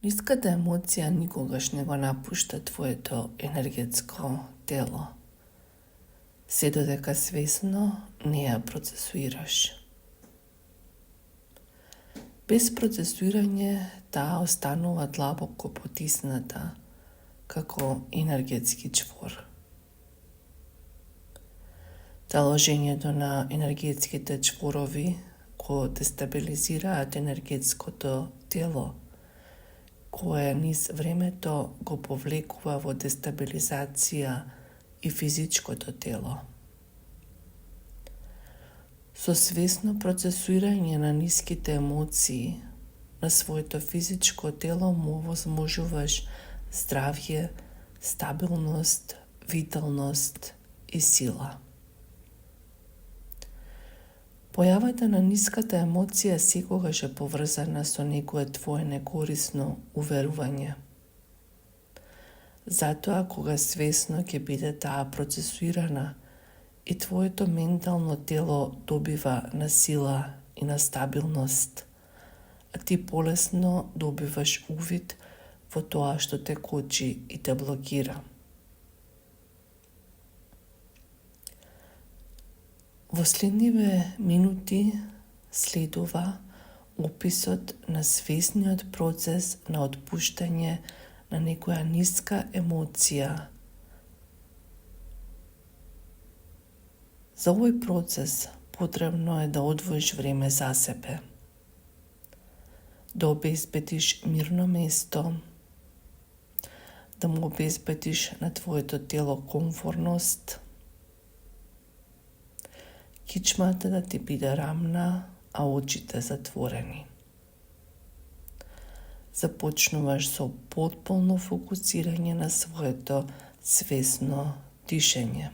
Ниската емоција никогаш не го напушта твоето енергетско тело, се додека свесно не ја процесуираш. Без процесуирање таа останува длабоко потисната како енергетски чвор. Таложењето на енергетските чворови го дестабилизираат енергетското тело, кое низ времето го повлекува во дестабилизација и физичкото тело. Со свесно процесуирање на ниските емоции на своето физичко тело му овозможуваш здравје, стабилност, виталност и сила. Појавата на ниската емоција секогаш е поврзана со некое твое некорисно уверување. Затоа, кога свесно ќе биде таа процесуирана и твоето ментално тело добива на сила и на стабилност, а ти полесно добиваш увид во тоа што те кочи и те блокира. Во следниве минути следува описот на свесниот процес на отпуштање на некоја ниска емоција. За овој процес потребно е да одвоиш време за себе, да обезбедиш мирно место, да му обезбедиш на твоето тело комфорност, кичмата да ти биде рамна, а очите затворени. Започнуваш со потполно фокусирање на своето свесно дишење.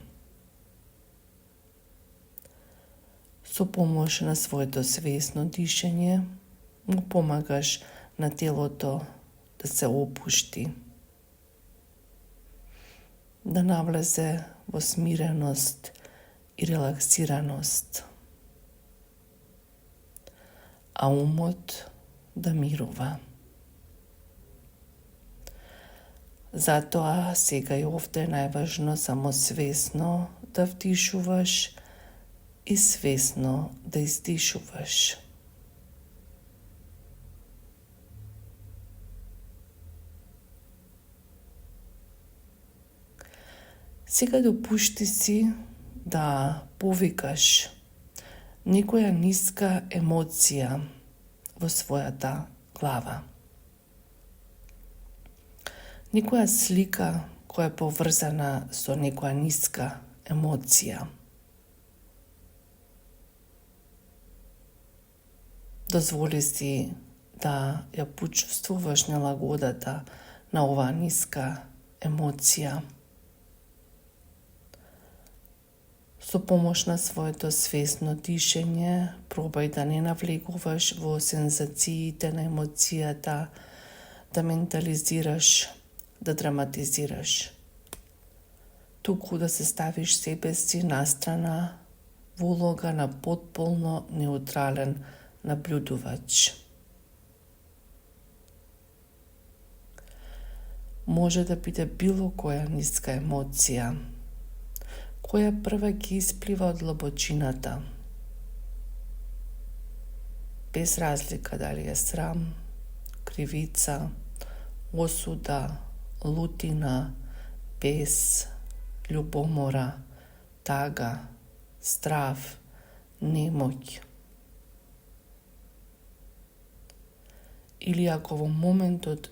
Со помош на своето свесно дишење му помагаш на телото да се опушти, да навлезе во смиреност и релаксираност, а умот да мирува. Затоа сега и овде е најважно само свесно да вдишуваш и свесно да издишуваш. Сега допушти си да повикаш некоја ниска емоција во својата глава. Некоја слика која е поврзана со некоја ниска емоција. Дозволи си да ја почувствуваш налагодата на оваа ниска емоција. Со помош на своето свесно дишење, пробај да не навлегуваш во сензациите на емоцијата, да ментализираш, да драматизираш. Туку да се ставиш себе си настрана во улога на потполно неутрален наблюдувач. Може да биде било која ниска емоција, која прва ќе исплива од длабочината, без разлика дали е срам, кривица, осуда, лутина, бес, љубомора, тага, страв, немоќ. Или ако во моментот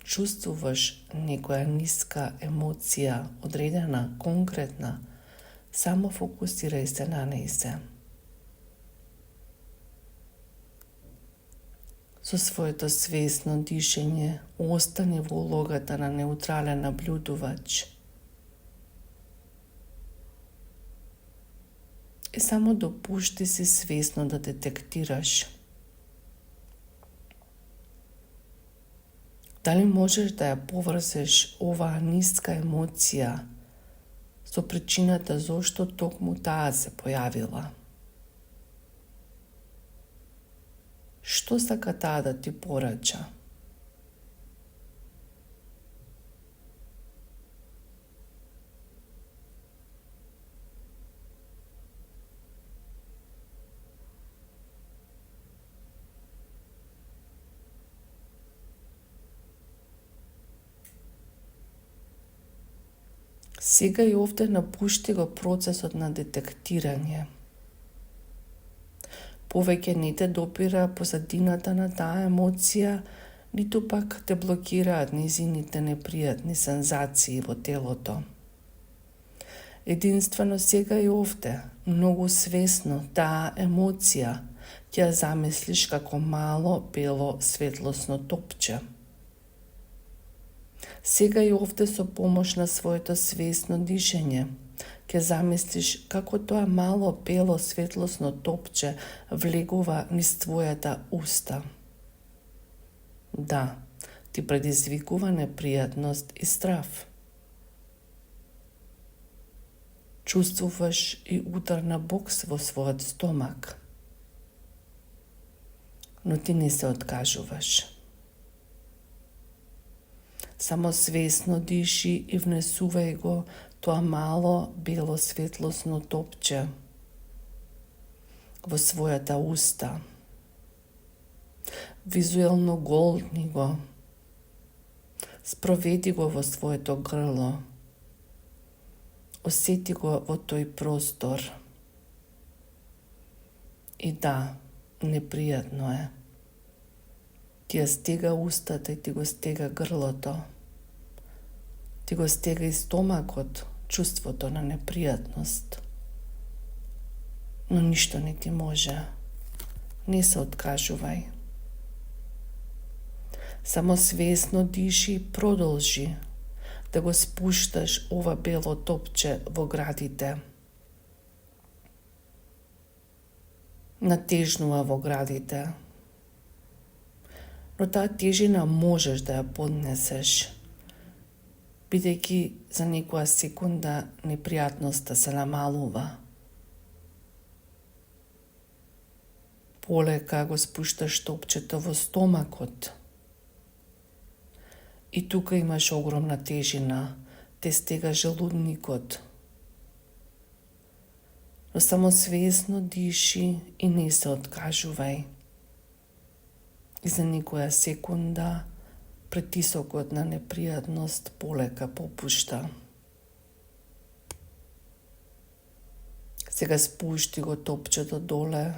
чувствуваш некоја ниска емоција, одредена, конкретна, само фокусирај се на нејзе. Со своето свесно дишење остани во улогата на неутрален наблюдувач и само допушти си свесно да детектираш дали можеш да ја поврзеш оваа ниска емоција со причината зошто токму таа се појавила. Што сака таа да ти порача? Сега и овде напушти го процесот на детектирање. Повеќе не те допира позадината на таа емоција, ниту пак те блокираат низините непријатни сензации во телото. Единствено сега и овде, многу свесно, таа емоција ќе ја замислиш како мало бело светлосно топче. Сега и овде со помош на своето свесно дишење, ќе замислиш како тоа мало бело светлосно топче влегува низ твојата уста. Да, ти предизвикува непријатност и страв. Чувствуваш и удар на бокс во својот стомак. Но ти не се откажуваш. Само свесно диши и внесувај го тоа мало бело светлосно топче во својата уста. Визуелно голтни го. Спроведи го во своето грло. Осети го во тој простор. И да, непријатно е. Ти ја стега устата и ти го стега грлото. Ти го стега и стомакот, чувството на непријатност. Но ништо не ти може. Не се откажувај. Само свесно диши и продолжи да го спушташ ова бело топче во градите. Натежнува во градите. Но таа тежина можеш да ја поднесеш, бидејќи за некоја секунда непријатноста се намалува. Полека го спушташ топчето во стомакот. И тука имаш огромна тежина, те стега желудникот. Но само свесно диши и не се откажувај. И за некоја секунда притисокот на непријатност полека попушта. Сега спушти го топчето доле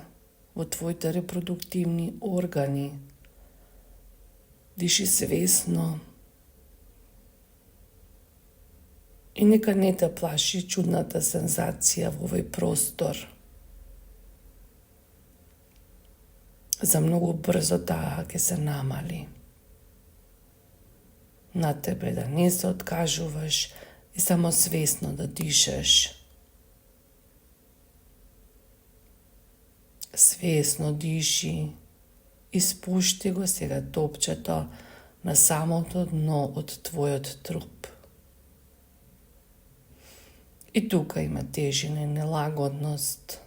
во твоите репродуктивни органи. Диши свесно. И нека не те плаши чудната сензација во овој простор. За многу брзо таа ќе се намали. На тебе да не се откажуваш и само свесно да дишеш. Свесно диши и спушти го сега топчето на самото дно од твојот труп. И тука има тежина и нелагодност.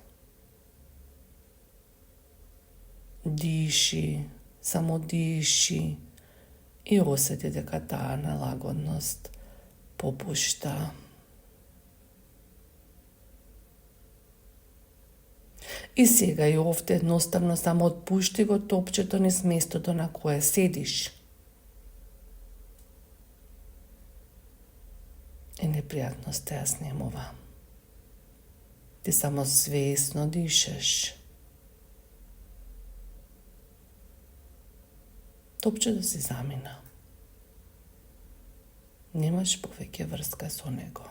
Диши, само диши и осети дека таа нелагодност попушта. И сега и овде едноставно само отпушти го топчето низ местото на кое седиш. И непријатноста ја снемува. Ти само свесно дишеш. Топчето си замина. Немаш повеќе врска со него.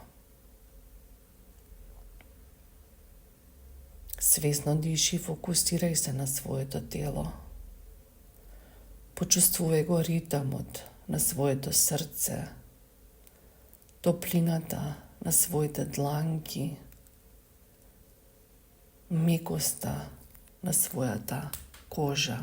Свесно диши и фокусирај се на своето тело. Почувствувај го ритамот на своето срце, топлината на своите дланки, мекоста на својата кожа.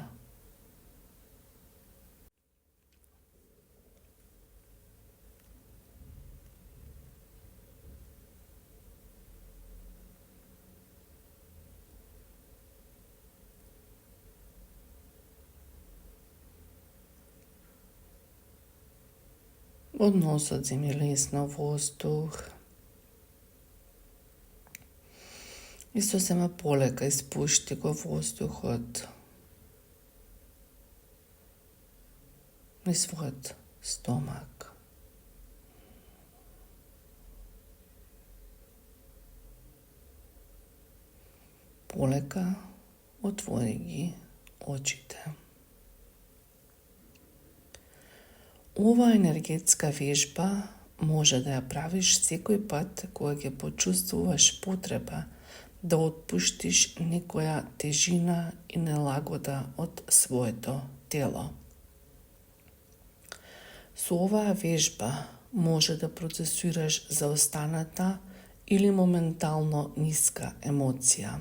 Од носот земи лесно воздух и сосема полека испушти го воздухот низ својот стомак. Полека отвори ги очите. Ова енергетска вежба може да ја правиш секој пат кога ќе почувствуваш потреба да отпуштиш некоја тежина и нелагода од своето тело. Со оваа вежба може да процесираш заостаната или моментално ниска емоција.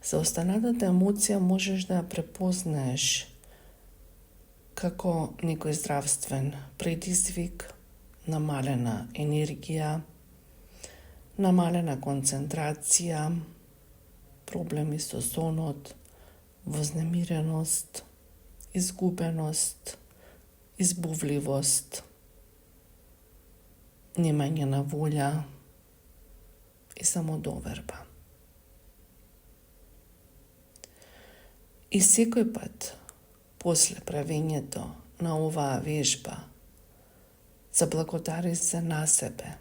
Заостанатата емоција можеш да ја препознаеш како некој здравствен предизвик, намалена енергија, намалена концентрација, проблеми со сонот, вознемиреност, изгубеност, избувливост, немање на волја и самодоверба. И секој пат, после правењето на оваа вежба, заблагодари се на себе,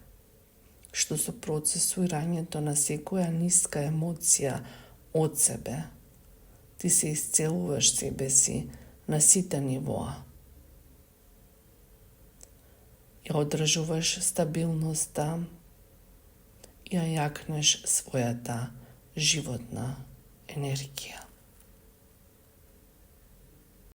што со процесирањето на секоја ниска емоција од себе, ти се исцелуваш себе си на сите нивоа. Ја одржуваш стабилноста и ја јакнеш својата животна енергија.